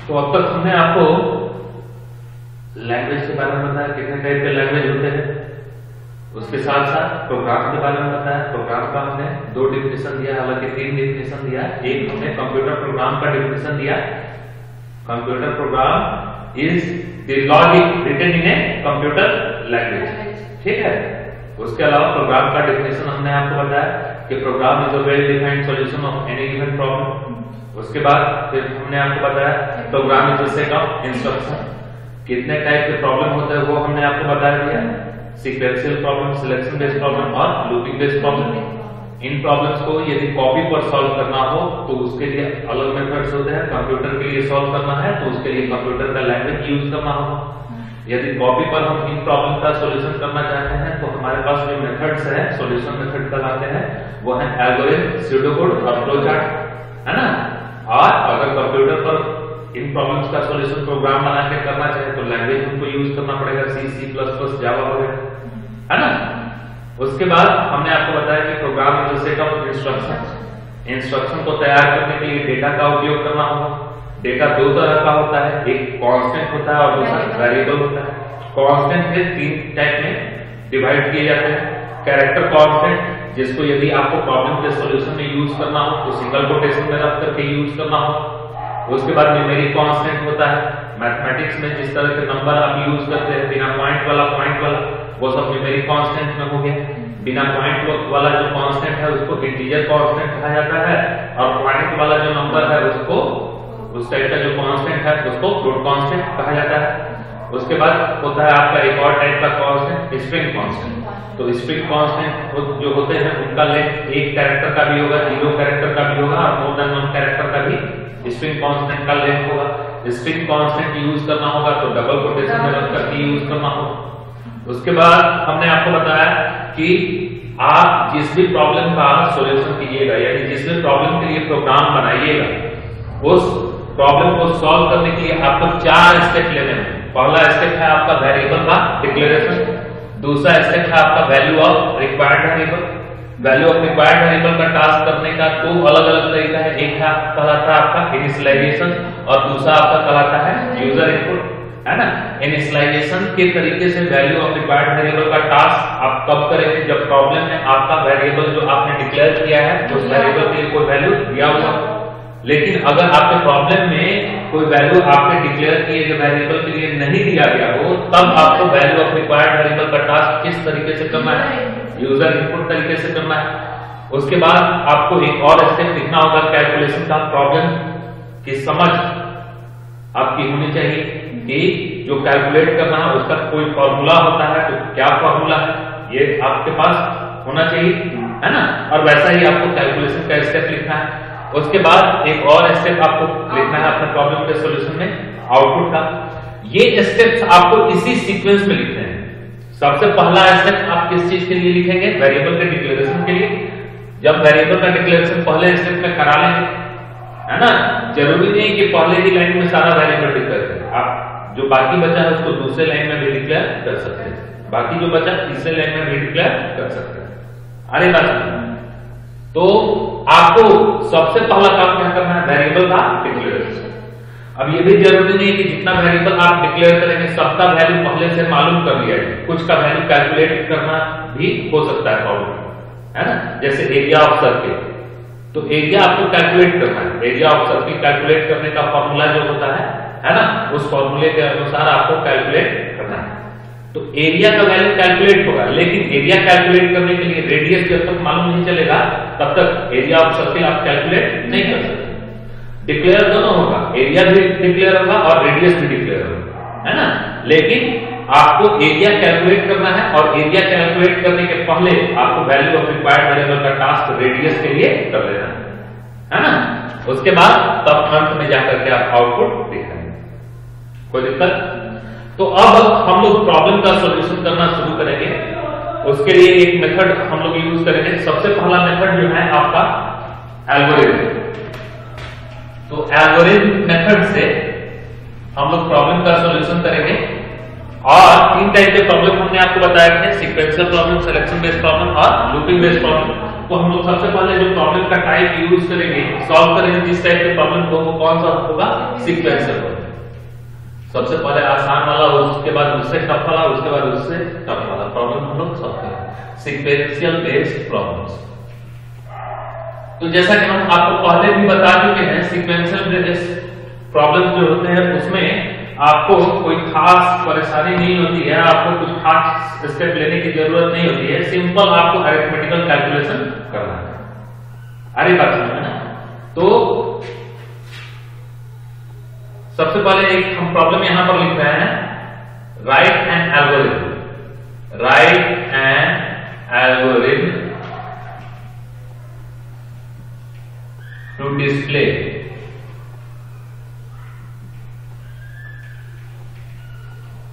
तो अब तक हमने आपको लैंग्वेज के बारे में बताया, कितने टाइप के लैंग्वेज होते हैं। उसके साथ साथ प्रोग्राम के बारे में बताया। प्रोग्राम का हमने 2 डिफिनेशन दिया, हालांकि 3 डिफिनेशन दिया। एक हमने कंप्यूटर प्रोग्राम का डिफिनेशन दिया। Computer program is the logic written in a computer language, ठीक है। उसके अलावा प्रोग्राम का डिफिनेशन हमने आपको बताया कि program is a well defined solution of any given problem. उसके बाद फिर हमने आपको बताया program is a set of instruction. कितने टाइप के प्रॉब्लम होते हैं वो हमने आपको बता दिया, sequential problem, selection based problem और लूपिंग बेस्ड प्रॉब्लम। इन प्रॉब्लम्स को यदि कॉपी पर सॉल्व करना हो तो उसके लिए अलग मेथड्स होते हैं। कंप्यूटर के लिए सॉल्व करना है तो उसके लिए कंप्यूटर का लैंग्वेज यूज करना होगा। यदि कॉपी पर हम इन प्रॉब्लम का सॉल्यूशन करना चाहते हैं तो हमारे पास जो मेथड्स हैं, सॉल्यूशन मेथड कहलाते हैं, वो है एल्गोरिथम, स्यूडोकोड और फ्लोचार्ट, है ना। और अगर कंप्यूटर पर इन प्रॉब्लम्स का सॉल्यूशन प्रोग्राम बना के करना चाहे तो लैंग्वेज हमको यूज करना पड़ेगा, C++, जावा वगैरह, है ना। उसके बाद हमने आपको बताया कि program is a set of instruction. Instruction को तैयार करने के लिए डेटा का उपयोग करना होगा। डेटा 2 तरह का होता है, एक कांस्टेंट होता है और दूसरा वेरिएबल होता है। कांस्टेंट के 3 टाइप में डिवाइड किए जाते हैं। कैरेक्टर कांस्टेंट, जिसको यदि आपको प्रॉब्लम के सॉल्यूशन में यूज करना हो तो सिंगल कोटेशन में रख करके यूज करना हो। उसके बाद न्यूमेरिक कांस्टेंट होता है। मैथमेटिक्स में जिस तरह के नंबर आप यूज करते हैं, बिना पॉइंट वाला, वो सब न्यूमेरिक कांस्टेंट में हो गया। बिना पॉइंट वाला जो कांस्टेंट है उसको इंटीजर कांस्टेंट कहा जाता है, और पॉइंट वाला जो नंबर है उसको, उस टाइप का जो कांस्टेंट है उसको फ्लोट कांस्टेंट कहा जाता है। उसके बाद होता है आपका एक और टाइप का कांस्टेंट, स्ट्रिंग कांस्टेंट। तो स्ट्रिंग कांस्टेंट जो होते हैं उनका लेंथ 1 कैरेक्टर का भी होगा, 0 कैरेक्टर का भी होगा और मोर देन 1 कैरेक्टर का भी स्ट्रिंग कांस्टेंट का लेंथ होगा। स्ट्रिंग कांस्टेंट यूज करना होगा तो डबल कोटेशन में रख करके यूज करना होगा। उसके बाद हमने आपको बताया कि आप जिस भी प्रॉब्लम का सॉल्यूशन कीजिएगा, यानी जिस भी प्रॉब्लम के लिए प्रोग्राम बनाइएगा, उस प्रॉब्लम को सॉल्व करने के लिए आपको 4 स्टेप लेने हैं। पहला स्टेप है आपका वेरिएबल का डिक्लेरेशन। दूसरा स्टेप है आपका value of required variable. Value of required variable का टास्क करने का 2 अलग अलग तरीका है। एक है कहलाता है आपका इनिशियलाइजेशन और दूसरा आपका कहलाता है यूजर इनपुट, है ना। इनिशियलाइजेशन के तरीके से वैल्यू ऑफ रिक्वायर्ड वेरिएबल का टास्क आप कब करेंगे, जब प्रॉब्लम में आपका वेरिएबल जो आपने डिक्लेयर किया है उस वेरिएबल के लिए कोई वैल्यू दिया हुआ। लेकिन अगर आपके प्रॉब्लम में कोई वैल्यू आपने डिक्लेयर किए जो वेरिएबल के लिए नहीं दिया गया हो, तब आपको वैल्यू ऑफ रिक्वायर्ड वेरिएबल का टास्क किस तरीके से करना है, यूजर इनपुट तरीके से करना है। उसके बाद आपको एक और स्टेप लिखना होगा कैलकुलेशन का। प्रॉब्लम की समझ आपकी होनी चाहिए कि जो कैलकुलेट करना है उसका कोई फॉर्मूला होता है तो क्या फॉर्मूला है ये आपके पास होना चाहिए, है ना। और वैसा ही आपको कैलकुलेशन का स्टेप लिखना है। उसके बाद एक और स्टेप आपको लिखना है अपने प्रॉब्लम के सॉल्यूशन में, आउटपुट का। ये स्टेप्स आपको इसी सीक्वेंस में लिखने हैं। सबसे पहला स्टेप आप किस चीज के लिए लिखेंगे, वेरिएबल के डिक्लेरेशन के लिए। जब वेरिएबल का डिक्लेरेशन पहले स्टेप में करा लेंगे, है ना, जरूरी नहीं कि पहले ही लाइन में सारा वेरिएबल डिक्लेयर करें। आप जो बाकी बचा है उसको दूसरे लाइन में भी डिक्लेयर कर सकते हैं, बाकी जो बचा तीसरे लाइन में भी डिक्लेयर कर सकते हैं। अरे बात तो आपको सबसे पहला काम क्या करना है, वेरिएबल का डिक्लेरेशन। अब ये भी जरूरी नहीं कि जितना वेरिएबल आप डिक्लेयर करेंगे सबका वैल्यू पहले से मालूम कर लिया है। कुछ का वैल्यू कैलकुलेट करना भी हो सकता है प्रॉब्लम, है ना। जैसे एरिया ऑफ सर्किल, तो एरिया आपको कैलकुलेट करना है। एरिया ऑफ सर्किल कैलकुलेट करने का फॉर्मूला जो होता है ना, उस फॉर्मूले के अनुसार आपको कैलकुलेट करना है। तो एरिया का वैल्यू कैलकुलेट होगा, लेकिन एरिया कैलकुलेट करने के लिए रेडियस जब तक मालूम नहीं चलेगा तब तक एरिया ऑफ सर्किल आप कैलकुलेट नहीं कर सकते। डिक्लेयर दोनों होगा, एरिया भी डिक्लेयर होगा और रेडियस भी डिक्लेयर होगा, है ना। लेकिन आपको एरिया कैलकुलेट करना है और एरिया कैलकुलेट करने के पहले आपको वैल्यू ऑफ रिक्वायर्ड वेरिएबल का टास्क रेडियस के लिए कर लेना है ना। उसके बाद तब अंत में जाकर के आप आउटपुट देखेंगे। कोई दिक्कत? तो अब हम लोग प्रॉब्लम का सॉल्यूशन करना शुरू करेंगे। उसके लिए एक मेथड हम लोग यूज करेंगे। सबसे पहला मेथड जो है आपका एल्गोरिथम। तो एल्गोरिथम मेथड से हम लोग प्रॉब्लम का सॉल्यूशन करेंगे। और 3 टाइप के प्रॉब्लम हमने आपको बताया थे, sequential problem, selection based problem और लूपिंग बेस्ड प्रॉब्लम। तो हम लोग सबसे पहले जो प्रॉब्लम का टाइप यूज करेंगे, सॉल्व करेंगे जिस टाइप के प्रॉब्लम को, वो कौन सा होगा? सीक्वेंशियल होगा। सबसे पहले आसान वाला, उसके बाद उससे टफ वाला, उसके बाद उससे टफ वाला प्रॉब्लम हम लोग सॉल्व करेंगे, सीक्वेंशियल बेस्ड प्रॉब्लम्स। तो जैसा कि हम आपको पहले भी बता चुके हैं, सीक्वेंशियल बेस्ड प्रॉब्लम जो होते हैं उसमें आपको कोई खास परेशानी नहीं होती है, आपको कुछ खास स्टेप लेने की जरूरत नहीं होती है, सिंपल आपको अरिथमेटिकल कैलकुलेशन करना है। अरे बात समझ ना? तो सबसे पहले एक हम प्रॉब्लम यहां पर लिख रहे हैं, write an algorithm, write an algorithm to display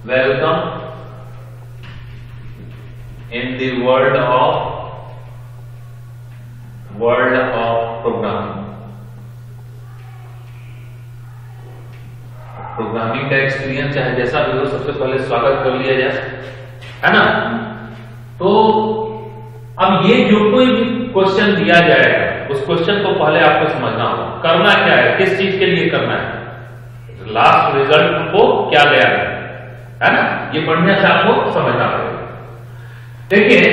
welcome in the world of programming। Programming का एक्सपीरियंस चाहे जैसा भी हो, सबसे पहले स्वागत कर लिया जाए, है ना? तो अब ये जो कोई भी क्वेश्चन दिया जाएगा, उस क्वेश्चन को पहले आपको समझना होगा, करना क्या है, किस चीज के लिए करना है, लास्ट रिजल्ट को क्या ले आना है ना? ये बढ़िया से आपको समझना पड़ेगा। देखिए,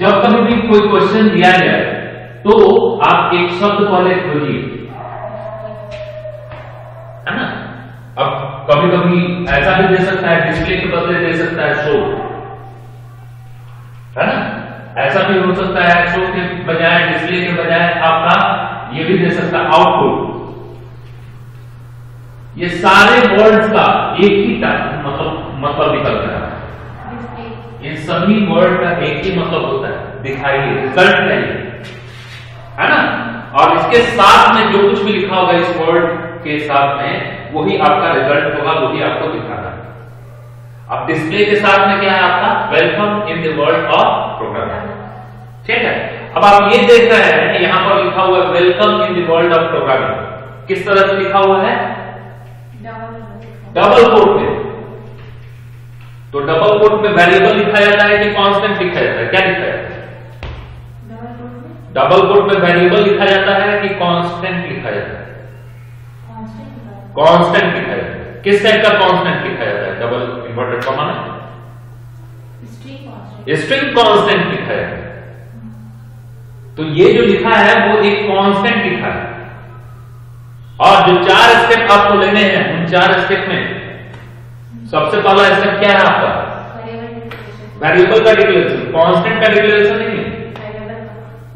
जब कभी भी कोई क्वेश्चन दिया जाए तो आप एक शब्द पहले खोजिए, है ना? अब कभी कभी ऐसा भी दे सकता है, डिस्प्ले के बदले दे सकता है शो, है ना? ऐसा भी हो सकता है, शो के बजाय, डिस्प्ले के बजाय आपका ये भी दे सकता है आउटपुट। ये सारे वर्ड्स का एक ही मतलब निकलता है, इन सभी वर्ड का एक ही मतलब होता है, दिखाइए, रिजल्ट है ना? और इसके साथ में जो कुछ भी लिखा होगा इस वर्ड के साथ में, वही आपका रिजल्ट होगा, वही आपको दिखाना है। अब डिस्प्ले के साथ में क्या है आपका? Welcome in the world of programming. ठीक है, अब आप ये देख रहे हैं कि यहां पर लिखा हुआ है welcome in the world of programming. किस तरह से लिखा हुआ है? डबल कोट में। तो डबल कोट में वेरिएबल लिखा जाता है कि कांस्टेंट लिखा जाता है? क्या लिखा जाता है? डबल कोट में वेरिएबल लिखा जाता है कि कांस्टेंट लिखा जाता है? कांस्टेंट लिखा जाता है। किस टाइप का कांस्टेंट लिखा जाता है? डबल इन्वर्टेड कॉमा में स्ट्रिंग कांस्टेंट लिखा जाता है। तो ये जो लिखा है वो एक कांस्टेंट लिखा है, और जो 4 स्टेप आपको लेने हैं, उन 4 स्टेप में सबसे पहला स्टेप क्या है आपका? वेरिएबल का डिक्लेरेशन। कांस्टेंट का डिक्लेरेशन नहीं है,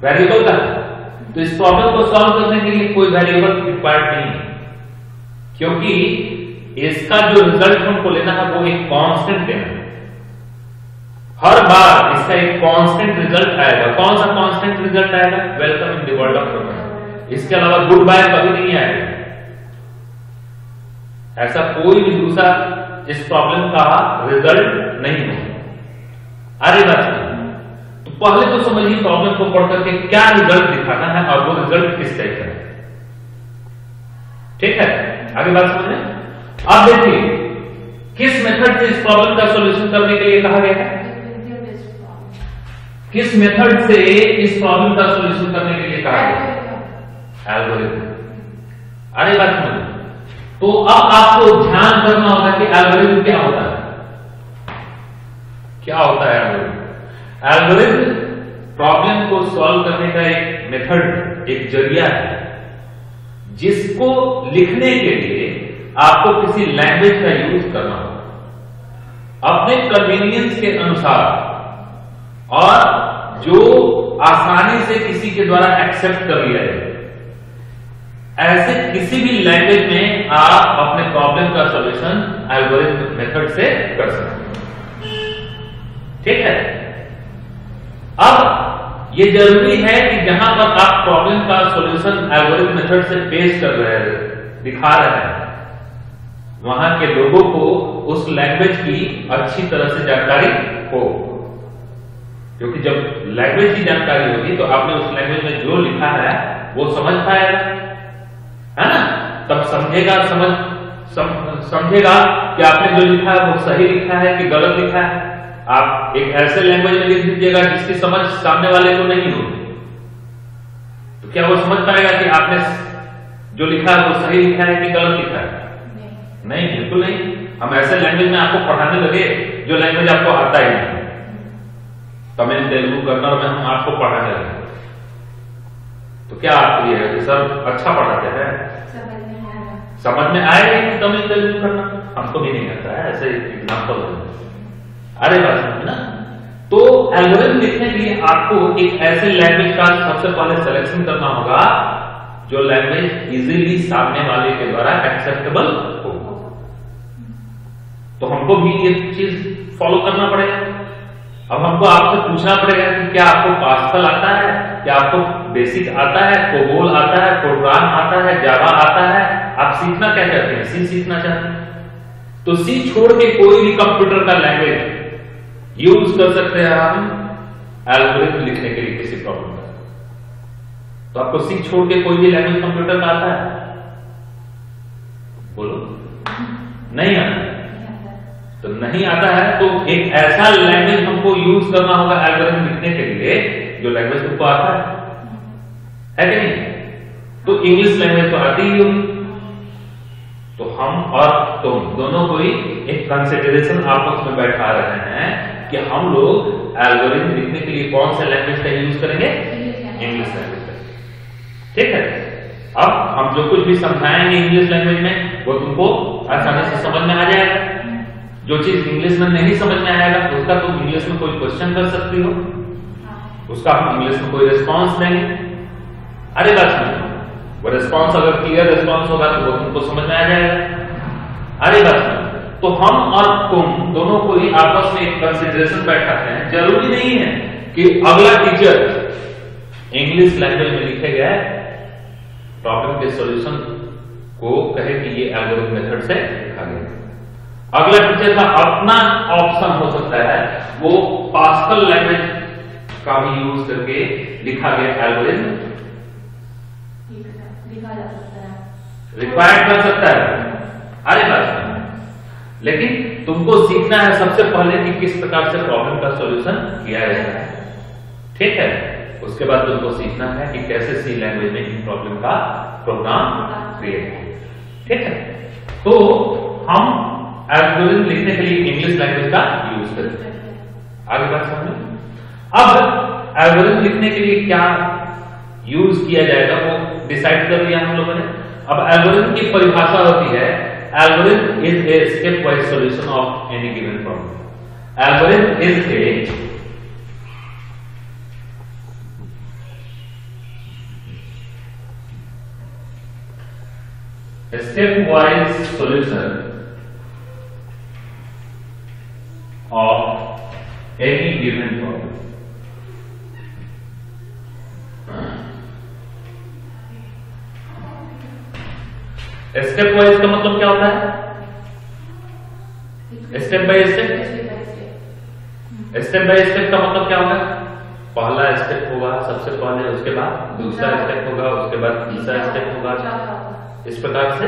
वेरिएबल का। तो इस प्रॉब्लम को सॉल्व करने के लिए कोई वेरिएबल रिक्वायर्ड नहीं है, क्योंकि इसका जो रिजल्ट हमको लेना है वो एक कांस्टेंट लेना है। हर बार इसका एक कांस्टेंट रिजल्ट आएगा। कौन सा कांस्टेंट रिजल्ट आएगा? Welcome in the world of programming. इसके अलावा गुड बाय कभी नहीं आएगा। ऐसा कोई भी दूसरा इस प्रॉब्लम का रिजल्ट नहीं होगा। अरे बात, तो पहले तो समझिए प्रॉब्लम को पढ़ करके क्या रिजल्ट दिखाना है और वो रिजल्ट किस टाइप का है। ठीक है, आगे बात समझे। अब देखिए किस मेथड से इस प्रॉब्लम का सॉल्यूशन करने के लिए कहा गया है। किस मेथड से इस प्रॉब्लम का सॉल्यूशन करने के लिए कहा गया है? एल्गोरिथम। अरे बात समझिए। तो अब आपको ध्यान करना होगा कि एल्गोरिथम क्या होता है। क्या होता है एल्गोरिथम? एल्गोरिथम प्रॉब्लम को सॉल्व करने का एक मेथड, एक जरिया है, जिसको लिखने के लिए आपको किसी लैंग्वेज का यूज करना होगा अपने कन्वीनियंस के अनुसार, और जो आसानी से किसी के द्वारा एक्सेप्ट कर लिया जाए। ऐसे किसी भी लैंग्वेज में आप अपने प्रॉब्लम का सॉल्यूशन एल्गोरिथम मेथड से कर सकते हैं। ठीक है, अब ये जरूरी है कि जहां पर आप प्रॉब्लम का सॉल्यूशन एल्गोरिथम मेथड से पेश कर रहे हैं, दिखा रहे हैं, वहां के लोगों को उस लैंग्वेज की अच्छी तरह से जानकारी हो। क्योंकि जब लैंग्वेज की जानकारी होगी तो आपने उस लैंग्वेज में जो लिखा है वो समझ पाएगा, है ना? तब समझेगा समझेगा कि आपने जो लिखा है वो सही लिखा है कि गलत लिखा है। आप एक ऐसे लैंग्वेज में लिख दीजिएगा जिसकी समझ सामने वाले को नहीं होगी, तो क्या वो समझ पाएगा कि आपने जो लिखा है वो सही लिखा है कि गलत लिखा है? नहीं, बिल्कुल नहीं। हम ऐसे लैंग्वेज में आपको पढ़ाने लगे जो लैंग्वेज आपको आता ही नहीं। तमिल, तेलुगु, कन्नड़ में हम आपको पढ़ाने लगे तो क्या आप ये है कि सर अच्छा पढ़ाते हैं, समझ में आएगा कि तमिल, तेलुगु, कन्नड़? हमको भी नहीं आता है, ऐसे एग्जाम्पल है। अरे बात समझ ना। तो एल्गोरिथम लिखने के लिए आपको एक ऐसे लैंग्वेज का सबसे पहले सिलेक्शन करना होगा जो लैंग्वेज इजीली सामने वाले के द्वारा एक्सेप्टेबल हो। तो हमको भी ये चीज फॉलो करना पड़ेगा। अब हमको आपसे पूछना पड़ेगा कि क्या आपको पास्कल आता है, क्या आपको बेसिक आता है, कोबोल आता है, प्रोग्राम आता है, जावा आता है? आप सीखना क्या चाहते हैं? सी सीखना चाहते हैं तो सी छोड़ के कोई भी कंप्यूटर का लैंग्वेज यूज कर सकते हैं हम एल्गोरिथम लिखने के लिए किसी प्रॉब्लम का। तो आपको सी छोड़ के कोई भी लैंग्वेज कंप्यूटर का आता है? बोलो, नहीं आता। तो नहीं आता है तो एक ऐसा लैंग्वेज हमको यूज करना होगा एल्गोरिथम लिखने के लिए जो लैंग्वेज तुमको आता है कि नहीं? तो इंग्लिश लैंग्वेज तो आती ही होगी। तो हम और तुम दोनों को ही एक कंसिडरेशन आपस में बैठा रहे हैं कि हम लोग एल्गोरिथम लिखने के लिए कौन सा लैंग्वेज का यूज करेंगे? इंग्लिश लैंग्वेज का। ठीक है। अब हम जो कुछ भी समझाएंगे इंग्लिश लैंग्वेज में वो तुमको आसानी से समझ में आ जाएगा। जो चीज इंग्लिश में नहीं समझ में आएगा उसका तुम इंग्लिश में कोई क्वेश्चन कर सकती हो, उसका हम इंग्लिश में कोई रिस्पॉन्स देंगे। अरे बात सुनो, वो रिस्पॉन्स अगर क्लियर रिस्पॉन्स होगा तो वो तुमको समझ में आ जाएगा। अरे बात सुनो, तो हम और तुम दोनों को ही आपस में एक कंसिडरेशन बैठाते हैं। जरूरी नहीं है कि अगला टीचर इंग्लिश लैंग्वेज में लिखे गए प्रॉब्लम के सॉल्यूशन को कहे कि ये एल्गोरिथम मेथड से लिखा गया। अगला टीचर का अपना ऑप्शन हो सकता है, वो पास्कल लैंग्वेज का भी यूज करके लिखा गया एल्गोरिथम रिक्वायर्ड कर सकता है। अरे बात, लेकिन तुमको सीखना है सबसे पहले कि किस प्रकार से प्रॉब्लम का सॉल्यूशन किया जाता है। ठीक है। उसके बाद तुमको सीखना है कि कैसे सी लैंग्वेज में इन प्रॉब्लम का प्रोग्राम क्रिएट किया। ठीक है। तो हम एल्गोरिथम लिखने के लिए इंग्लिश लैंग्वेज का यूज करते हैं। आगे बात समझ। अब एल्गोरिथम लिखने के लिए क्या यूज किया जाएगा वो डिसाइड कर लिया हम लोगों ने। अब एल्गोरिथम की परिभाषा होती है, algorithm is a step wise solution of any given problem. Algorithm is a step wise solution of any given problem. Step wise का मतलब क्या होता है? Step by step. Step by step का मतलब क्या होगा? पहला स्टेप होगा सबसे पहले, उसके बाद दूसरा स्टेप होगा, उसके बाद तीसरा स्टेप होगा, इस प्रकार से।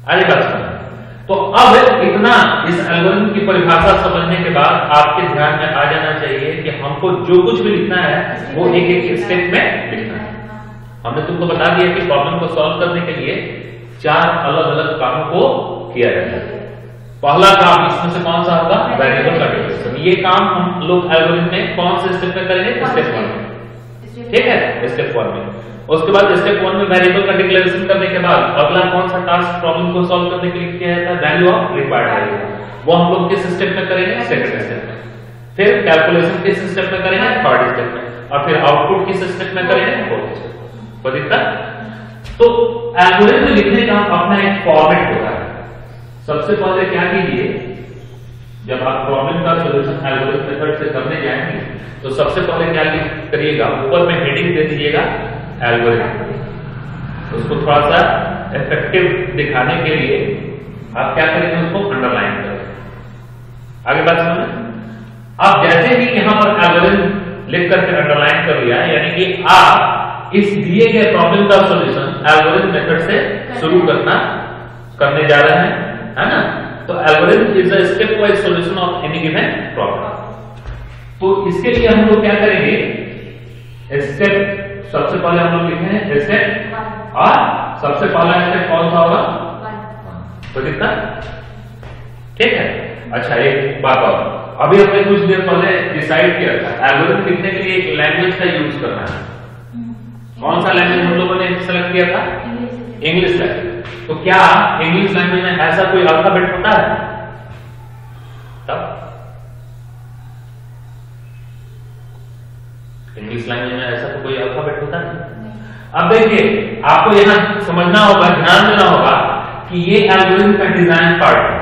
अरे बात सुनो, तो अब इतना इस एल्गोरिथम की परिभाषा समझने के बाद आपके ध्यान में आ जाना चाहिए कि हमको जो कुछ भी लिखना है वो एक एक स्टेप में लिखना है। हमने तुमको बता दिया कि प्रॉब्लम को सॉल्व करने के लिए 4 अलग अलग कामों को किया जाता है। पहला काम इसमें से कौन सा होगा? वेरिएबल का डिक्लेरेशन। ये काम हम लोग एल्गोरिथम में कौन से स्टेप में करेंगे? स्टेप 1 में। ठीक है, स्टेप 1 में। उसके बाद स्टेप 1 में वेरिएबल का डिक्लेरेशन करने के बाद अगला कौन सा टास्क प्रॉब्लम को सॉल्व करने के लिए किया जाता है? Value of required variable. वो हम लोग किस स्टेप में करेंगे? सेकंड स्टेप में। फिर कैलकुलेशन किस स्टेप में करेंगे? थर्ड स्टेप में। और फिर आउटपुट किस स्टेप में करेंगे? फोर्थ स्टेप में। तो दिखता। तो एल्गोरिथम लिखने का अपना एक फॉर्मेट होता है। सबसे पहले क्या कीजिए, जब आप प्रॉब्लम का सॉल्यूशन एल्गोरिथम मेथड से करने जाएंगे तो सबसे पहले क्या करिएगा, ऊपर में हेडिंग दे दीजिएगा एल्गोरिथम। उसको थोड़ा सा इफेक्टिव दिखाने के लिए आप क्या करेंगे, उसको अंडरलाइन करेंगे। आगे बात समझ। आप जैसे ही यहां पर एल्गोरिथम लिख करके अंडरलाइन कर लिया, यानी कि आप इस दिए गए प्रॉब्लम का सॉल्यूशन एल्गोरिथम मेथड से शुरू करने जा रहे हैं, है ना। तो algorithm is a step wise solution of any given problem. तो इसके लिए हम लोग क्या करेंगे, स्टेप सबसे पहले हम लोग लिखे हैं स्टेप और सबसे पहला स्टेप कौन सा होगा? तो दिक्कत ठीक है। अच्छा एक बात और, अभी हमने कुछ देर पहले डिसाइड किया था एल्गोरिथम लिखने के लिए एक लैंग्वेज का यूज करना है। कौन सा लैंग्वेज हम लोगों ने सेलेक्ट किया था? English language. तो क्या इंग्लिश लैंग्वेज में ऐसा कोई अल्फाबेट होता है? तब इंग्लिश लैंग्वेज में ऐसा तो कोई अल्फाबेट होता नहीं। अब देखिए आपको यहां समझना होगा, ध्यान देना होगा कि ये एल्गोरिथम का डिजाइन पार्ट है,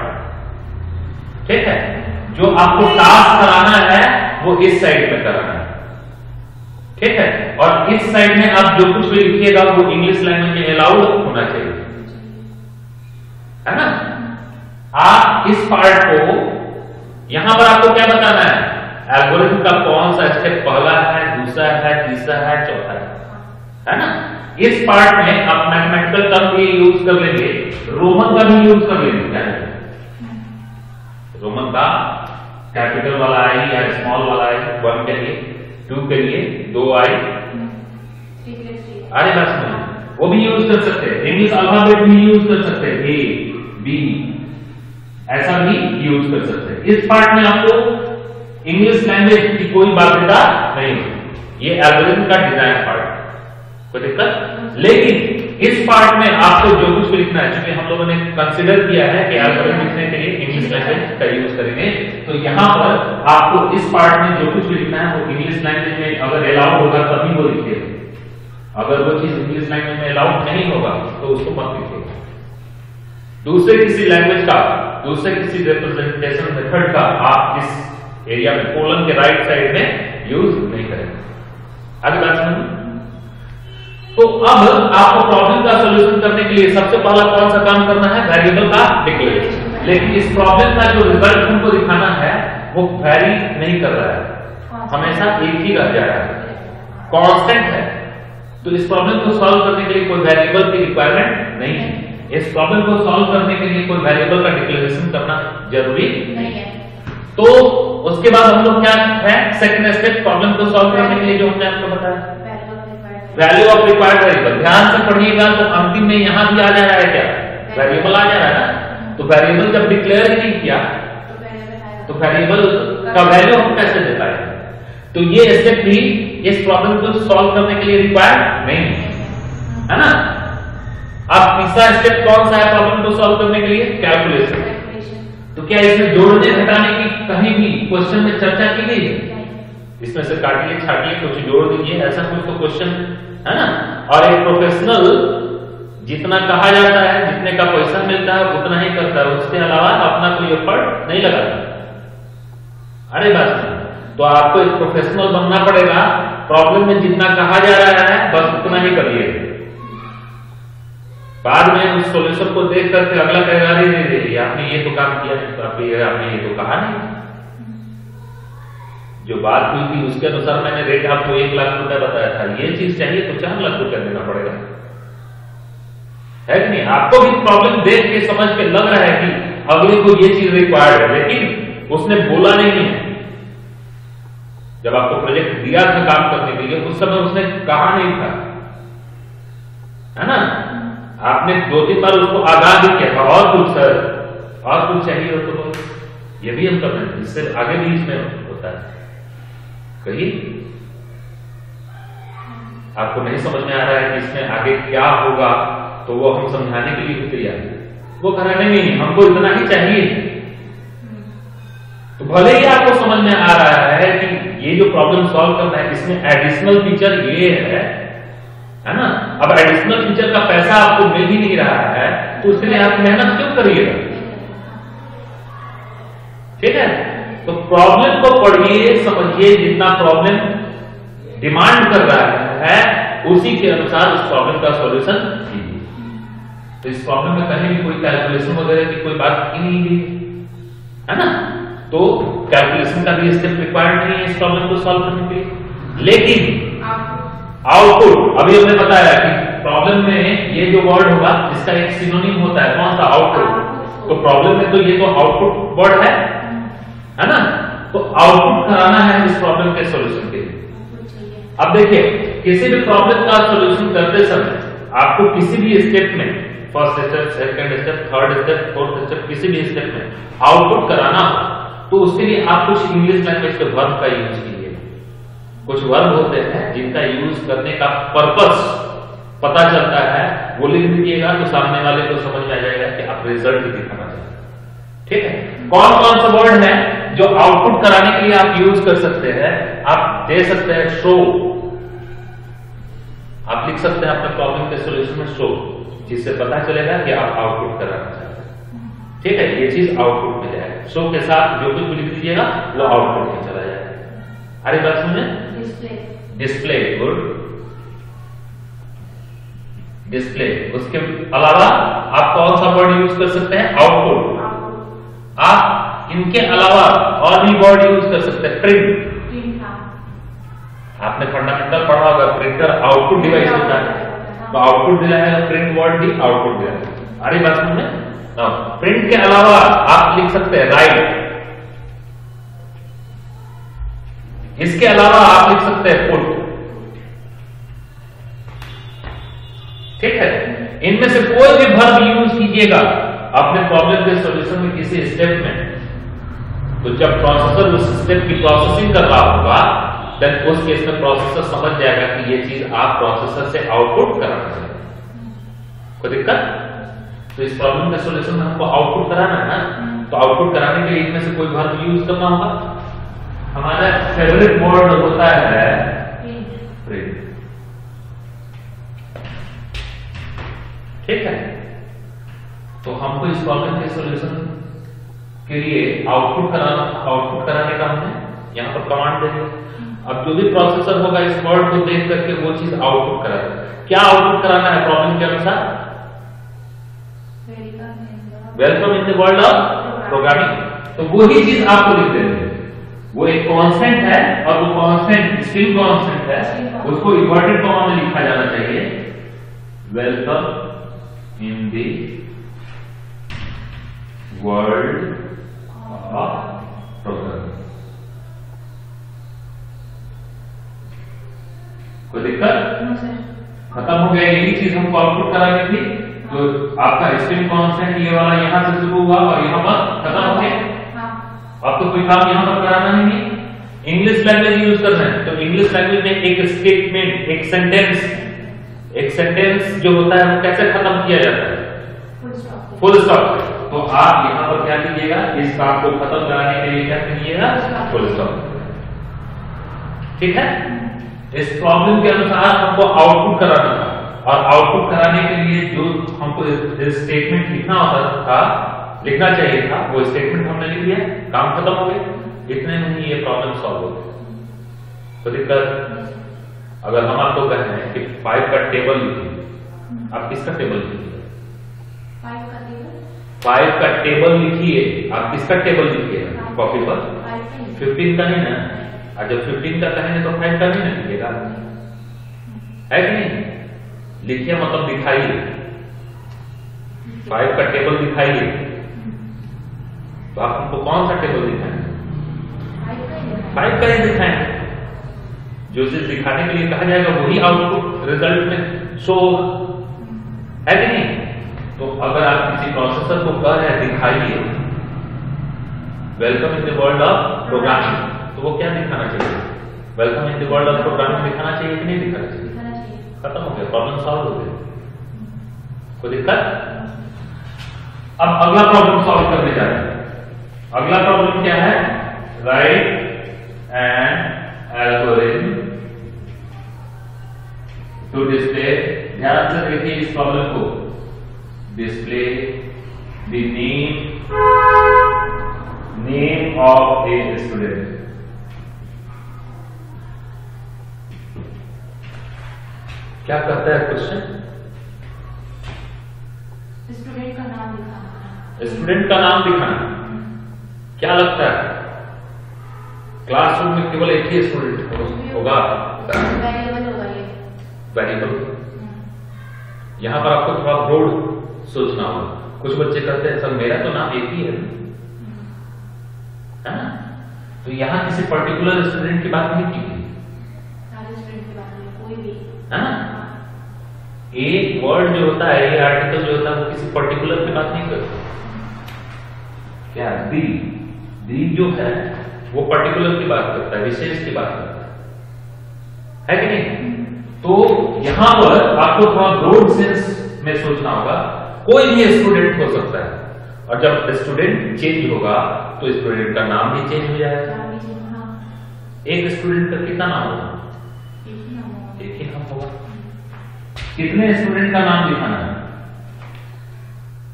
ठीक है। जो आपको टास्क कराना है वो इस साइड में कराना है, ठीक है। और इस साइड में आप जो कुछ भी लिखिएगा वो इंग्लिश लैंग्वेज में अलाउड होना चाहिए, है ना। आप इस पार्ट को यहां पर आपको क्या बताना है? एल्गोरिथम का कौन सा स्टेप पहला है, दूसरा है, तीसरा है, चौथा है ना। इस पार्ट में आप मैथमेटिकल टर्म भी यूज कर लेंगे, रोमन का भी यूज कर लेंगे। क्या है रोमन का? कैपिटल वाला आई या स्मॉल वाला आई, 1 के लिए, 2 के लिए 2 आई, अरे बस नहीं, वो भी यूज कर सकते हैं। इंग्लिश अल्फाबेट भी यूज कर सकते हैं, ए बी ऐसा भी यूज कर सकते हैं। इस पार्ट में आपको इंग्लिश लैंग्वेज की कोई बाध्यता नहीं है, ये एल्गोरिथम का डिजाइन पार्ट, कोई दिक्कत। लेकिन इस पार्ट में आपको जो कुछ भी लिखना है, क्योंकि हम लोगों ने कंसीडर किया है कि एल्गोरिथम लिखने के लिए इंग्लिश लैंग्वेज का यूज करेंगे, तो यहां पर आपको इस पार्ट में जो कुछ भी लिखना है वो इंग्लिश लैंग्वेज में अगर अलाउड होगा तभी वो लिखिएगा। अगर वो चीज इंग्लिश लैंग्वेज में अलाउड नहीं होगा तो उसको मत लिखिएगा। दूसरे किसी लैंग्वेज का, दूसरे किसी रिप्रेजेंटेशन मेथड का आप इस एरिया में कोलन के राइट साइड में यूज नहीं करेंगे। आगे बात समझ। तो अब आपको प्रॉब्लम का सॉल्यूशन करने के लिए सबसे पहला कौन सा काम करना है? वेरिएबल का डिक्लेरेशन। लेकिन इस प्रॉब्लम का जो रिजल्ट हमको दिखाना है वो वेरी नहीं कर रहा है, हमेशा एक ही रह जा रहा है, कांस्टेंट है। तो इस प्रॉब्लम को सॉल्व करने के लिए कोई वेरिएबल की रिक्वायरमेंट नहीं है। इस प्रॉब्लम को सॉल्व करने के लिए कोई वेरिएबल का डिक्लेरेशन करना जरूरी नहीं है। तो उसके बाद हम लोग क्या है, सेकंड स्टेप प्रॉब्लम को सॉल्व करने के लिए जो हमने आपको बताया, वैल्यू ऑफ रिक्वायर्ड वेरिएबल। ध्यान से पढ़िएगा तो अंतिम में यहां भी आ जा रहा है, क्या वेरिएबल आ जा रहा है ना। तो वेरिएबल जब डिक्लेयर ही नहीं किया तो वेरिएबल का वैल्यू हम कैसे दे पाएंगे? तो ये स्टेप भी इस प्रॉब्लम को सॉल्व करने के लिए रिक्वायर्ड नहीं है ना। अब तीसरा स्टेप कौन सा है प्रॉब्लम को सॉल्व करने के लिए? कैलकुलेशन। तो क्या इसमें जोड़ने घटाने की कहीं भी क्वेश्चन में चर्चा की गई है? इसमें से काटिए छाटिए कुछ जोड़ दीजिए, ऐसा कुछ तो क्वेश्चन है ना। और एक प्रोफेशनल जितना कहा जाता है, जितने का पैसा मिलता है उतना ही करता है, उसके अलावा अपना कोई एफर्ट नहीं लगाता। अरे बात, तो आपको एक प्रोफेशनल बनना पड़ेगा। प्रॉब्लम में जितना कहा जा रहा है बस उतना ही करिए, बाद में उस सॉल्यूशन को देख करके अगला कहेगा नहीं आपने ये तो काम किया है, तो आपने ये तो कहा नहीं। जो बात हुई थी उसके अनुसार मैंने रेट आपको 1 लाख रुपए बताया था, ये चीज चाहिए तो 4 लाख रुपए देना पड़ेगा, है कि नहीं? आपको भी प्रॉब्लम देख के समझ के लग रहा है कि अगले को ये चीज रिक्वायर्ड है, लेकिन उसने बोला नहीं है। जब आपको प्रोजेक्ट दिया था काम करने के लिए उस समय उसने कहा नहीं था, है ना। आपने 2-3 बार उसको आगाह भी किया था, और कुछ सर और कुछ चाहिए हो तो ये भी हम कर रहे हैं, इससे आगे भी इसमें होता है। कहिए आपको नहीं समझ में आ रहा है कि इसमें आगे क्या होगा, तो वो हम समझाने के लिए भी तैयार है, वो कराने नहीं, हमको इतना ही चाहिए। तो भले ही आपको समझ में आ रहा है कि ये जो प्रॉब्लम सॉल्व करना है इसमें एडिशनल फीचर ये है ना। अब एडिशनल फीचर का पैसा आपको मिल ही नहीं रहा है, तो उसके लिए आप मेहनत क्यों करिएगा? ठीक है। तो प्रॉब्लम को पढ़िए, समझिए, जितना प्रॉब्लम डिमांड कर रहा है उसी के अनुसार उस प्रॉब्लम का सॉल्यूशन कीजिए। तो इस प्रॉब्लम में कहीं भी कोई कैलकुलेशन वगैरह की कोई बात ही नहीं दी है ना। तो कैलकुलेशन का भी स्टेप रिक्वायर्ड नहीं है इस प्रॉब्लम को सॉल्व करने के लिए। लेकिन आउटपुट अभी हमने बताया कि प्रॉब्लम में ये जो वर्ड होगा इसका एक सिनोनिम होता है, कौन सा? आउटपुट। तो प्रॉब्लम में तो ये तो आउटपुट वर्ड है ना। तो आउटपुट कराना है इस प्रॉब्लम के सॉल्यूशन के लिए। अब देखिए किसी भी प्रॉब्लम का सॉल्यूशन करते समय आपको किसी भी स्टेप में, first step, second step, third step, fourth step, किसी भी स्टेप में आउटपुट कराना हो तो उसके लिए आप कुछ इंग्लिश लैंग्वेज के वर्ब का यूज कीजिए। कुछ वर्ब होते हैं जिनका यूज करने का पर्पस पता चलता है, वो लिख दीजिएगा तो सामने वाले को समझ में आ जाएगा कि आप रिजल्ट दिखाना चाहते हैं। ठीक है, कौन कौन सा वर्ड है जो आउटपुट कराने के लिए आप यूज कर सकते हैं? आप दे सकते हैं शो, आप लिख सकते हैं अपने प्रॉब्लम के सॉल्यूशन में शो, जिससे पता चलेगा कि आप आउटपुट कराना चाहते हैं। ठीक है, ये चीज आउटपुट में जाएगा। शो के साथ जो कुछ भी लिख दीजिएगा वो आउटपुट में चला जाएगा। अरे बात सुनिए, डिस्प्ले, गुड, डिस्प्ले। उसके अलावा आप कौन सा वर्ड यूज कर सकते हैं? आउटपुट। आप इनके अलावा और भी वर्ड यूज कर सकते हैं। प्रिंट, आपने फंडामेंटल पढ़ा होगा, प्रिंटर आउटपुट डिवाइस होता है, तो आउटपुट दिया है, प्रिंट वर्ड भी आउटपुट दिया है। अरे बात सुनिए, प्रिंट के अलावा आप लिख सकते हैं राइट, इसके अलावा आप लिख सकते हैं पुट। ठीक है, इनमें से कोई भी वर्ब यूज कीजिएगा अपने प्रॉब्लम के सॉल्यूशन में किसी स्टेप में, तो जब प्रोसेसर उस स्टेप की प्रोसेसिंग कर रहा होगा देन उस केस में प्रोसेसर समझ जाएगा कि ये चीज आप प्रोसेसर से आउटपुट कराना चाहिए। कोई दिक्कत? तो इस प्रॉब्लम के सॉल्यूशन में हमको आउटपुट कराना है ना, तो आउटपुट कराने के लिए इनमें से कोई वर्ब यूज करना होगा। हमारा फेवरेट वर्ड होता है प्रिंट। ठीक है, तो हमको इस प्रॉब्लम के सॉल्यूशन के लिए आउटपुट कराने का हमने यहां पर कमांड दे दी। अब जो भी प्रोसेसर होगा इस वर्ड को देख करके वो चीज आउटपुट कराएगा। क्या आउटपुट कराना है प्रॉब्लम के अनुसार? Welcome in the world of programming. तो वही चीज आपको लिख देंगे। वो एक कांस्टेंट है और वो कांस्टेंट स्ट्रिंग कांस्टेंट है, उसको इन्वर्टेड कॉमा में लिखा जाना चाहिए। Welcome in the world of programming. कोई दिक्कत? खत्म हो गया, यही चीज हमको आउटपुट करानी थी। तो आपका स्ट्रिंग कांस्टेंट ये वाला यहां से शुरू हुआ और यहां पर खत्म हो गया। आपको कोई काम यहां पर कराना नहीं है। इंग्लिश लैंग्वेज यूज करना है, तो इंग्लिश लैंग्वेज में एक स्टेटमेंट, एक सेंटेंस जो होता है वो कैसे खत्म किया जाता है? Full stop. तो आप यहां पर क्या कीजिएगा, इस काम को खत्म कराने के लिए क्या कीजिएगा? Full stop. ठीक है, इस प्रॉब्लम के अनुसार हमको आउटपुट कराना था, और आउटपुट कराने के लिए जो हमको स्टेटमेंट लिखना चाहिए था वो स्टेटमेंट हमने लिख दिया, काम खत्म हो गया। इतने में ही ये प्रॉब्लम सॉल्व हो गई। तो दिक्कत, अगर हम आपको कहें कि 5 का टेबल लिखिए, आप किसका टेबल लिखिए? 5 का टेबल लिखिए। आप किसका टेबल लिखिए कॉपी पर? 15 का नहीं ना। और जब 15 का कहेंगे तो 5 का नहीं ना लिखिएगा, है कि नहीं? लिखिए मतलब दिखाइए, 5 का टेबल दिखाइए। तो आप हमको कौन सा टेबल दिखाएंगे? 5 का ही दिखाएंगे। जो चीज दिखाने के लिए कहा जाएगा वही आउटपुट रिजल्ट में शो होगा, है कि नहीं? तो अगर आप किसी प्रोसेसर को कह रहे हैं दिखाइए welcome in the world of programming, तो वो क्या दिखाना चाहिए? Welcome in the world of programming दिखाना चाहिए कि नहीं दिखाना चाहिए? खत्म हो गया, प्रॉब्लम सॉल्व हो गया। कोई दिक्कत? अब अगला प्रॉब्लम सॉल्व करने जा रहे हैं। अगला प्रॉब्लम क्या है? Write an algorithm to display, ध्यान से देखिए इस प्रॉब्लम को, display the name of a student. क्या करता है क्वेश्चन? स्टूडेंट का नाम दिखाना। स्टूडेंट का नाम दिखाना। क्या लगता है क्लासरूम में केवल एक ही स्टूडेंट होगा? वेरिएबल होगा ये, वेरिएबल। यहां पर आपको थोड़ा ब्रॉड सोचना होगा। कुछ बच्चे कहते हैं सर मेरा तो नाम एक ही है ना, तो यहां किसी पर्टिकुलर स्टूडेंट की बात नहीं की गई, सारे स्टूडेंट की बात नहीं, कोई भी है ना? एक वर्ड जो होता है, ये आर्टिकल जो होता है वो किसी पर्टिकुलर की बात नहीं करता। क्या दी जो है वो पर्टिकुलर की बात करता है, विशेष की बात करता है कि नहीं? तो यहां पर आपको थोड़ा ब्रॉड सेंस में सोचना होगा। कोई भी स्टूडेंट हो सकता है, और जब स्टूडेंट चेंज होगा तो स्टूडेंट का नाम भी चेंज हो जाएगा। एक स्टूडेंट का कितना नाम होगा? एक ही नाम होगा। कितने स्टूडेंट का नाम लिखाना है?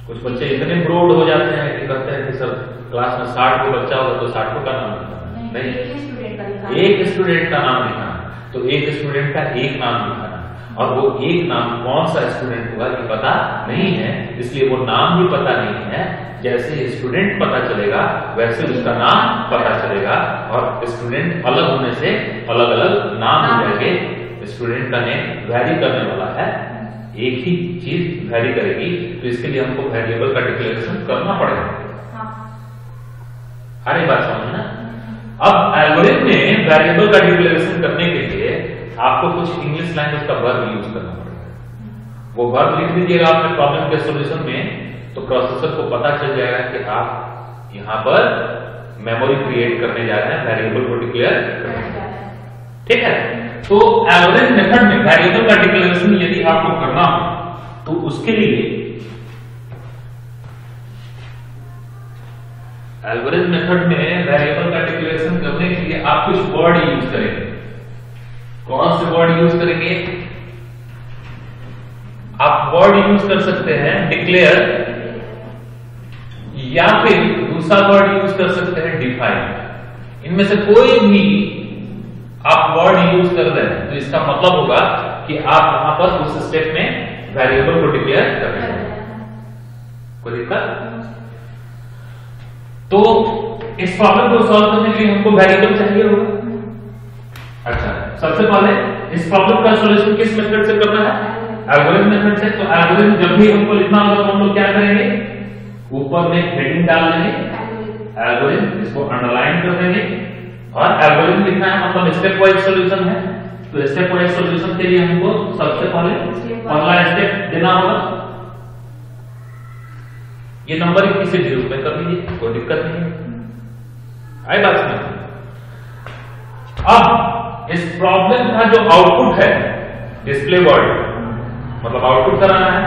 कुछ बच्चे इतने ब्रॉड हो जाते हैं कि कहते हैं कि सर क्लास में 60 को बच्चा होगा तो 60 का नाम लिखाना नहीं, एक स्टूडेंट का नाम लिखाना। तो एक स्टूडेंट का एक नाम लिखाना, और वो एक नाम कौन सा स्टूडेंट होगा ये पता नहीं है, इसलिए वो नाम भी पता नहीं है। जैसे स्टूडेंट पता चलेगा वैसे उसका नाम पता चलेगा, और स्टूडेंट अलग होने से अलग अलग नाम हो जाएंगे। स्टूडेंट का नेम वैरी करने वाला है, एक ही चीज वैरी करेगी, तो इसके लिए हमको वेरिएबल का डिक्लेरेशन करना पड़ेगा। अरे बात समझना। अब एल्गोरिथम में वेरिएबल का डिक्लेरेशन करने के लिए आपको कुछ इंग्लिश लैंग्वेज का वर्ब यूज करना पड़ेगा। वो वर्ब लिख दीजिएगा आपने प्रॉब्लम के सॉल्यूशन में, तो प्रोसेसर को पता चल जाएगा कि आप यहां पर मेमोरी क्रिएट करने जा रहे हैं, वेरिएबल को डिक्लेयर करने जा रहे हैं। ठीक है? तो एल्गोरिथम मेथड में वेरिएबल का डिक्लेरेशन यदि आपको करना हो तो उसके लिए एल्गोरिथम मेथड में वेरिएबल का डिक्लेरेशन करने के लिए आप कुछ वर्ड यूज करेंगे। कौन से वर्ड यूज करेंगे? आप वर्ड यूज कर सकते हैं डिक्लेयर, या फिर दूसरा वर्ड यूज कर सकते हैं डिफाइन। इनमें से कोई भी आप वर्ड यूज कर रहे हैं तो इसका मतलब होगा कि आप वहां पर उस स्टेप में वेरिएबल को डिक्लेयर कर रहे हैं। कोई दिक्कत? तो इस प्रॉब्लम को सॉल्व करने के लिए हमको वेरिएबल चाहिए होगा। अच्छा, सबसे पहले इस प्रॉब्लम का सॉल्यूशन किस मेथड से करना है? एल्गोरिथम मेथड से। तो एल्गोरिथम जब भी हमको लिखना होगा तो हम लोग क्या करेंगे? ऊपर में हेडिंग डाल देंगे एल्गोरिथम, इसको अंडरलाइन कर देंगे, और एल्गोरिथम लिखना है मतलब स्टेप वाइज सॉल्यूशन है। तो स्टेप वाइज सॉल्यूशन के लिए हमको सबसे पहले पहला स्टेप देना होगा। ये नंबर 21 से 0 में कर दीजिए, कोई दिक्कत नहीं है। आई बात समझ? अब इस प्रॉब्लम का जो आउटपुट है डिस्प्ले वर्ड, मतलब आउटपुट कराना है।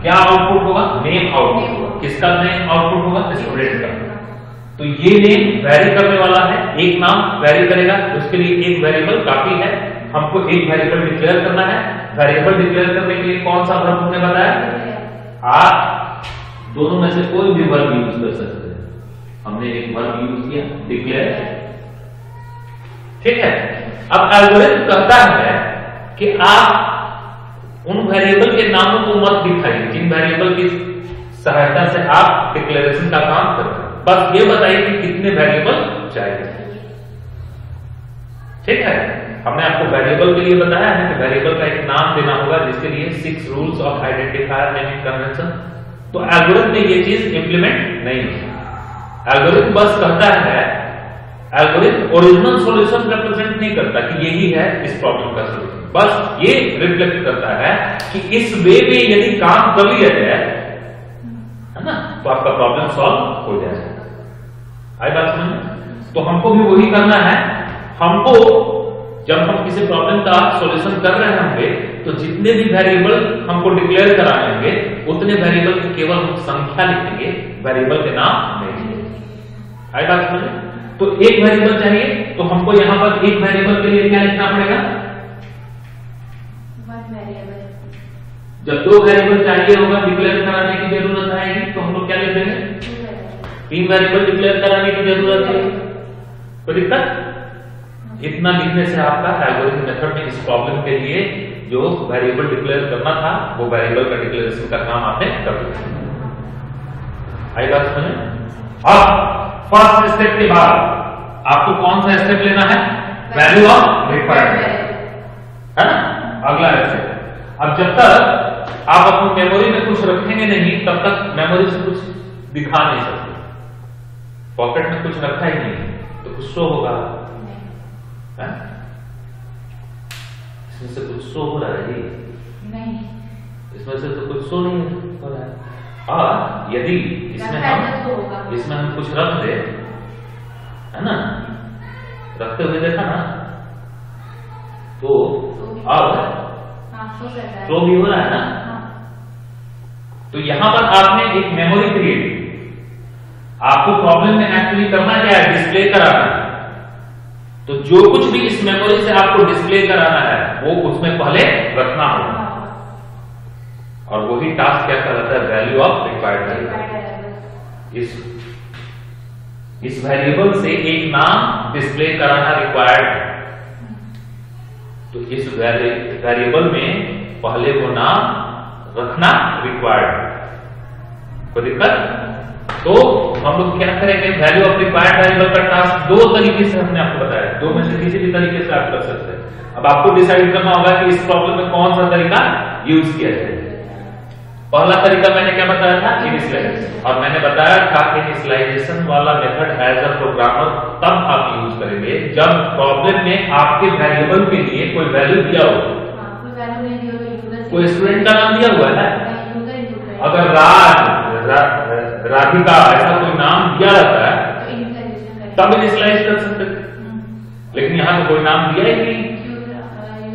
क्या आउटपुट होगा? नेम आउटपुट होगा। किसका नेम आउटपुट होगा? स्टूडेंट का। तो ये नेम वैरी करने वाला है, एक नाम वैरी करेगा, उसके लिए एक वेरिएबल काफी है। हमको एक वेरिएबल डिक्लेयर करना है। वेरिएबल डिक्लेयर करने के लिए कौन सा वर्ब हमने बताया? आप दोनों में से कोई भी वर्ब यूज कर सकते हैं। हमने एक वर्ब यूज किया डिक्लेयर। ठीक है? अब एल्गोरिथम कहता है कि आप उन वेरिएबल के नामों को मत दिखाइए जिन वेरिएबल की सहायता से आप डिक्लेरेशन का काम करते हैं। बस ये बताइए कि कितने वेरिएबल चाहिए। ठीक है? हमने आपको वेरिएबल के लिए बताया है कि वेरिएबल का एक नाम देना होगा, जिसके लिए 6 rules of identifier naming convention. तो एल्गोरिथम में ये चीज इंप्लीमेंट नहीं है। एल्गोरिथम बस कहता है, एल्गोरिथम ओरिजिनल सॉल्यूशन रिप्रेजेंट नहीं करता कि यही है इस प्रॉब्लम का सॉल्यूशन। बस ये रिफ्लेक्ट करता है कि इस वे में यदि काम कर लिया जाए, है ना, तो आपका प्रॉब्लम सॉल्व हो जाएगा। आई बात समझ? तो हमको भी वही करना है। हमको जब हम किसी प्रॉब्लम का सॉल्यूशन कर रहे होंगे तो जितने भी वेरिएबल हमको डिक्लेयर कराने होंगे उतने वेरिएबल की केवल हम संख्या लिखेंगे, वेरिएबल के नाम नहीं लिखेंगे। आई बात समझ? तो एक वेरिएबल चाहिए तो हमको यहां पर एक वेरिएबल के लिए क्या लिखना पड़ेगा? जब 2 वेरिएबल चाहिए होगा डिक्लेयर कराने की जरूरत आएगी तो हम लोग क्या लिख देंगे? 3 वेरिएबल डिक्लेयर कराने की जरूरत है। कोई दिक्कत? इतना लिखने से आपका एल्गोरिथम मेथड में इस प्रॉब्लम के लिए जो वेरिएबल डिक्लेयर करना था वो वेरिएबल का डिक्लेरेशन का काम आपने कर दिया। आई बात समझ? अब फर्स्ट स्टेप के बाद आपको कौन सा स्टेप लेना है? वैल्यू ऑफ रिक्वायर्ड, है ना, अगला स्टेप। अब जब तक आप अपनी मेमोरी में कुछ रखेंगे नहीं तब तक मेमोरी से कुछ दिखा नहीं सकते। पॉकेट में कुछ रखा ही नहीं तो कुछ शो होगा। इसमें से कुछ शो हो रहा है जी? नहीं, इसमें से तो कुछ शो नहीं हो रहा है। और यदि इसमें हम कुछ रख दे, है ना, रखते हुए देखा ना, तो अब फ्लो भी हो रहा है ना। तो यहां पर आपने एक मेमोरी क्रिएट की। आपको प्रॉब्लम में एक्चुअली करना क्या है? डिस्प्ले कराना है। तो जो कुछ भी इस मेमोरी से आपको डिस्प्ले कराना है वो उसमें पहले रखना होगा, और वही टास्क क्या कहलाता है? Value of required variable. इस वेरिएबल से एक नाम डिस्प्ले कराना रिक्वायर्ड है। तो इस वेरिएबल में पहले वो नाम रखना रिक्वायर्ड है। कोई दिक्कत? तो हम लोग क्या करेंगे? वैल्यू ऑफ रिक्वायर्ड वेरिएबल का टास्क दो तरीके से हमने आपको बताया, दो में से किसी भी तरीके से आप कर सकते हैं। अब आपको डिसाइड करना होगा कि इस प्रॉब्लम में कौन सा तरीका यूज किया जाए। पहला तरीका मैंने क्या बताया था? इनिशियलाइजेशन। और मैंने बताया था कि इनिशियलाइजेशन वाला मेथड एज अ प्रोग्रामर तब आप यूज करेंगे जब प्रॉब्लम में आपके वेरिएबल के लिए कोई वैल्यू दिया हो। कोई स्टूडेंट का नाम दिया हुआ है, अगर राधिका ऐसा कोई नाम दिया रहता है तब इनिशियलाइज कर सकते थे, लेकिन यहां तो कोई नाम दिया ही नहीं।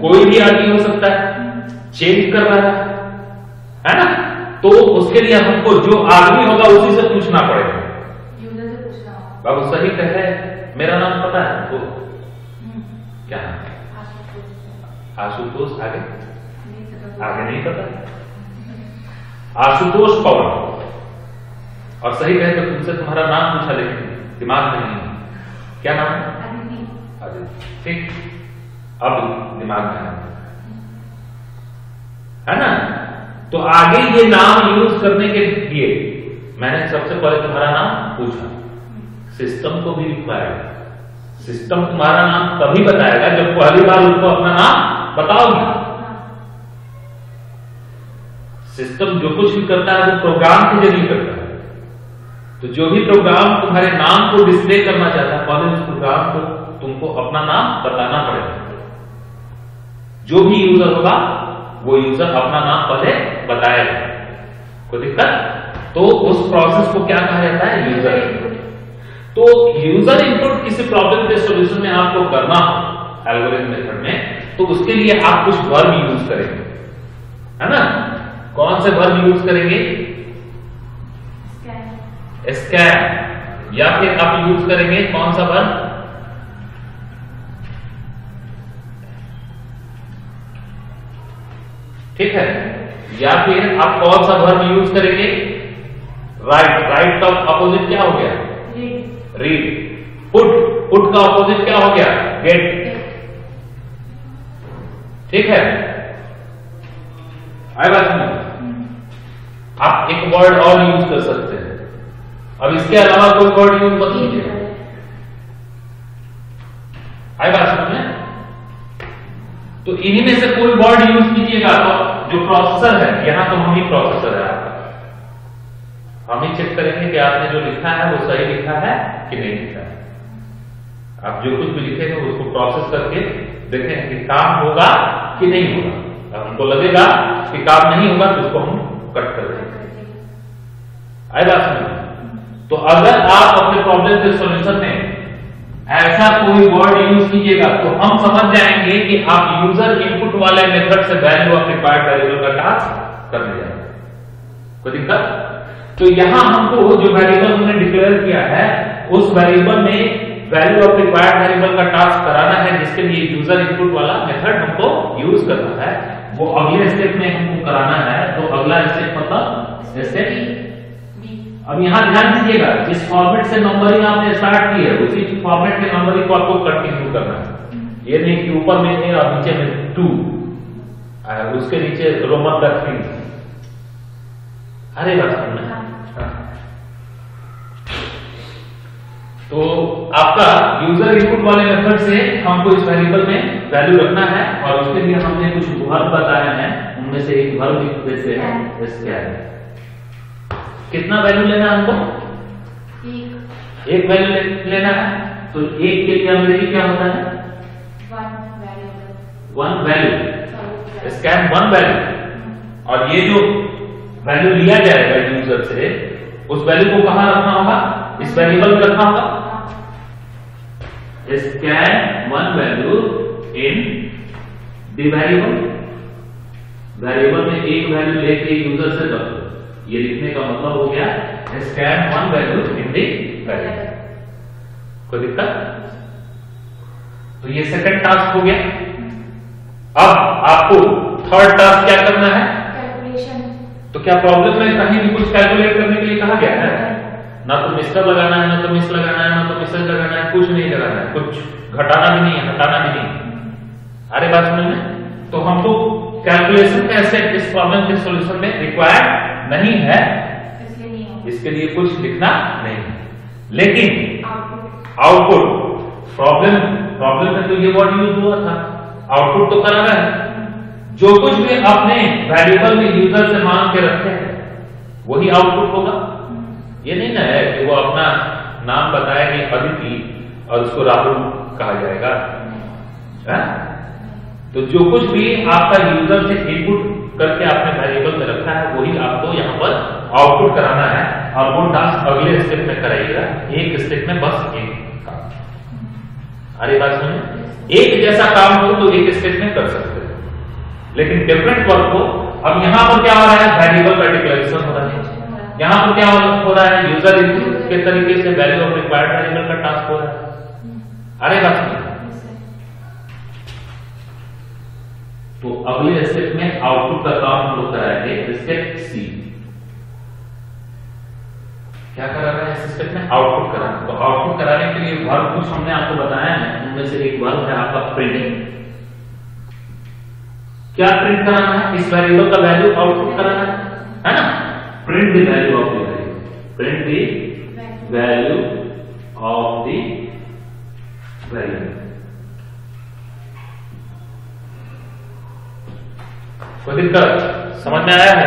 कोई भी आदमी हो सकता है, चेंज कर रहा है ना, तो उसके लिए हमको जो आदमी होगा उसी से पूछना पड़ेगा। बाबू सही कहे, मेरा नाम पता है तो क्या नाम? आशुतोष। आगे नहीं पता। आशुतोष पवन। और सही कहे तो तुमसे तुम्हारा नाम पूछा लेकिन दिमाग में नहीं। क्या नाम है? आदित्य। ठीक, अब दिमाग में है ना। तो आगे ये नाम यूज करने के लिए मैंने सबसे पहले तुम्हारा नाम पूछा। सिस्टम को भी रिक्वायर्ड। सिस्टम तुम्हारा नाम तभी बताएगा जब पहली बार उसको अपना नाम बताओगी। सिस्टम जो कुछ भी करता है वो प्रोग्राम के जरिए करता है। तो जो भी प्रोग्राम तुम्हारे नाम को डिस्प्ले करना चाहता है, पहले उस प्रोग्राम को तुमको अपना नाम बताना पड़ेगा। जो भी यूजर होगा वो यूजर अपना नाम पहले बताएगा। कोई दिक्कत? तो उस प्रोसेस को क्या कहा जाता है? User input. तो यूजर इनपुट किसी प्रॉब्लम के सॉल्यूशन में आपको करना हो एल्गोरिथम मेथड में, तो उसके लिए आप कुछ वर्ब यूज करेंगे, है ना। कौन से वर्ब यूज करेंगे? स्कैन। या फिर आप यूज करेंगे कौन सा वर्ब? ठीक है। या फिर आप कौन सा वर्ब यूज करेंगे? राइट। राइट का अपोजिट क्या हो गया? रीड। पुट। पुट का अपोजिट क्या हो गया? गेट। ठीक है। आई बात नहीं। आप एक वर्ड और यूज कर सकते हैं। अब इसके अलावा कोई वर्ड यूज मत कीजिए। आई बात समझ में? तो इन्हीं में से कोई वर्ड यूज कीजिएगा। तो जो प्रोसेसर है, यहां तो हम ही प्रोसेसर है आपका, हम ही चेक करेंगे कि आपने जो लिखा है वो सही लिखा है कि नहीं लिखा है। आप जो कुछ भी लिखेंगे उसको प्रोसेस करके देखें कि काम होगा कि नहीं होगा। अब हमको लगेगा कि काम नहीं होगा तो उसको हम कट कर देंगे। आई बात समझ? तो अगर आप अपने प्रॉब्लम के सॉल्यूशन में ऐसा कोई वर्ड यूज कीजिएगा तो हम समझ जाएंगे कि आप यूजर इनपुट वाले मेथड से वैल्यू ऑफ रिक्वायर्ड वेरिएबल का टास्क करने जा रहे हैं। कोई दिक्कत? तो यहां हमको जो वेरिएबल हमने डिक्लेयर किया है उस वेरिएबल में वैल्यू ऑफ रिक्वायर्ड वेरिएबल का टास्क कराना है, जिसके लिए यूजर इनपुट वाला मेथड हमको यूज करना है। वो अगले स्टेप में हमको कराना है। तो अगला स्टेप मतलब स्टेप। अब यहां ध्यान दीजिएगा, जिस फॉर्मेट से नंबरिंग आपने स्टार्ट की है उसी फॉर्मेट के नंबरिंग को आपको कंटिन्यू करना है। ये नहीं कि ऊपर में ए और नीचे में 2, उसके नीचे रोमन का 3। अरे बात सुनना। तो आपका यूजर इनपुट वाले मेथड से हमको इस वेरिएबल में वैल्यू रखना है, और उसके लिए हमने कुछ वर्ब बताया है। उनमें से एक वर्ब जैसे है स्कैन। कितना वैल्यू लेना है हमको? एक वैल्यू लेना है। तो एक के लिए अंग्रेजी क्या होता है? One value, scan one value, और ये जो वैल्यू लिया जाएगा यूजर से, उस वैल्यू को कहां रखना होगा, इस वेरिएबल में रखना होगा। Scan one value in the variable, variable में एक वैल्यू लेके यूजर से रखो, ये लिखने का मतलब हो गया scan one value in the variable. कोई दिक्कत? तो ये सेकंड टास्क हो गया। अब आपको थर्ड टास्क क्या करना है, कैलकुलेशन। तो क्या प्रॉब्लम में कहीं भी कुछ कैलकुलेट करने के लिए कहा गया है? ना तो मिस्टर लगाना है, ना तो मिस लगाना है, ना तो मिसेज लगाना है, कुछ नहीं लगाना है, कुछ घटाना भी नहीं है, हटाना भी नहीं है। अरे बात समझ में? तो हमको कैलकुलेशन कैसे इस प्रॉब्लम के सॉल्यूशन में रिक्वायर्ड नहीं है, इसके लिए कुछ लिखना नहीं है। लेकिन आउटपुट, प्रॉब्लम में तो ये वर्ड यूज हुआ था, आउटपुट तो कराना है। जो कुछ भी आपने वैल्यूएबल में यूजर से मांग के रखे हैं वही आउटपुट होगा। ये नहीं ना है कि वो अपना नाम बताएंगे अदिति और उसको राहुल कहा जाएगा है? तो जो कुछ भी आपका यूजर से इनपुट करके आपने वेरिएबल में रखा है वही आपको यहाँ पर आउटपुट कराना है, और वो टास्क अगले स्टेप में कराइएगा, एक स्टेप में बस एक काम। अरे बात सुनिए, एक जैसा काम हो तो एक स्टेप में कर सकते हैं, लेकिन डिफरेंट वर्क हो। अब यहाँ पर क्या हो रहा है, वेरिएबल का डिक्लेरेशन हो रहा है, यहाँ पर क्या हो रहा है, यूजर इनपुट के तरीके से वैल्यू ऑफ रिक्वायर्ड वेरिएबल का टास्क हो रहा है। अरे बात सुनिए, तो अगले स्टेप में आउटपुट का काम हम लोग कराएंगे। स्टेप सी क्या करा रहा है, इस स्टेप में आउटपुट कराना। तो आउटपुट कराने के लिए वर्ब कुछ हमने आपको बताया है, उनमें से एक वर्ब है आपका प्रिंटिंग। क्या प्रिंट कराना है, इस वेरिएबल का वैल्यू आउटपुट कराना है ना। Print the value of the variable, print the value of the variable. कोई दिक्कत समझ में आया है?